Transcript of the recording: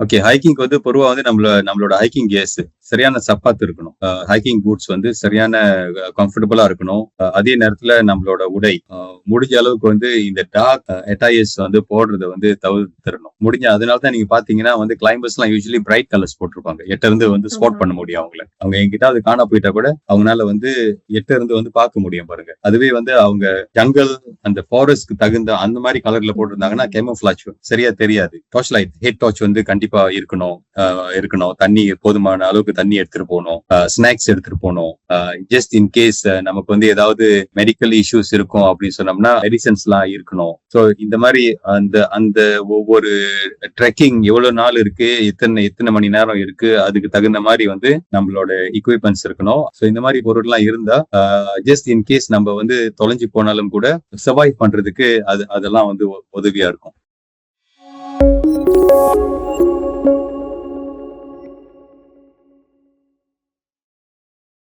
Okay. ஹைக்கிங்க்கு வந்து பொதுவா வந்து நம்மளோட ஹைக்கிங் கியர்ஸ் சரியான சப்பாத்து இருக்கணும். ஹைக்கிங் பூட்ஸ் வந்து சரியான கம்ஃபர்டபுளா இருக்கணும். அதே நேரத்துல நம்மளோட உடை முடிஞ்ச அளவுக்கு வந்து இந்த டார்க் அட்டையர்ஸ் வந்து போடுறத வந்து தவிர்த்திடணும். அதனால தான் நீங்க பாத்தீங்கன்னா வந்து கிளைம்பர்ஸ்லாம் யூசுவலி பிரைட் கலர்ஸ் போட்டிருப்பாங்க. எட்ட இருந்து வந்து ஸ்பாட் பண்ண முடியும் அவங்கள. அவங்க என்கிட்ட அது காணா போயிட்டா கூட அவங்களால வந்து எட்ட இருந்து வந்து பார்க்க முடியும் பாருங்க. அதுவே வந்து அவங்க ஜங்கல் அந்த ஃபாரஸ்ட்க்கு தகுந்த அந்த மாதிரி கலர்ல போட்டிருந்தாங்கன்னா கேமோஃபிளாஜ் சரியா தெரியாது. டார்ச் லைட் ஹெட் டார்ச் வந்து கண்டிப்பா இருக்கணும். தண்ணி போதுமான அளவுக்கு தண்ணி எடுத்துட்டு போகணும். ஸ்நாக்ஸ் எடுத்துட்டு போகணும். ஜஸ்ட் இன் கேஸ் நமக்கு வந்து ஏதாவது மெடிக்கல் இஷ்யூஸ் இருக்கும் அப்படின்னு சொன்னோம்னா மெடிசன்ஸ் எல்லாம் இருக்கணும். ஸோ இந்த மாதிரி அந்த அந்த ஒவ்வொரு ட்ரெக்கிங் எவ்வளவு நாள் இருக்கு, எத்தனை மணி நேரம் இருக்கு, அதுக்கு தகுந்த மாதிரி வந்து நம்மளோட எக்யூப்மெண்ட்ஸ் இருக்கணும். ஸோ இந்த மாதிரி பொருள்லாம் இருந்தா ஜஸ்ட் இன் கேஸ் நம்ம வந்து தொலைஞ்சு போனாலும் கூட சர்வைவ் பண்றதுக்கு அதெல்லாம் வந்து உதவியா இருக்கும்.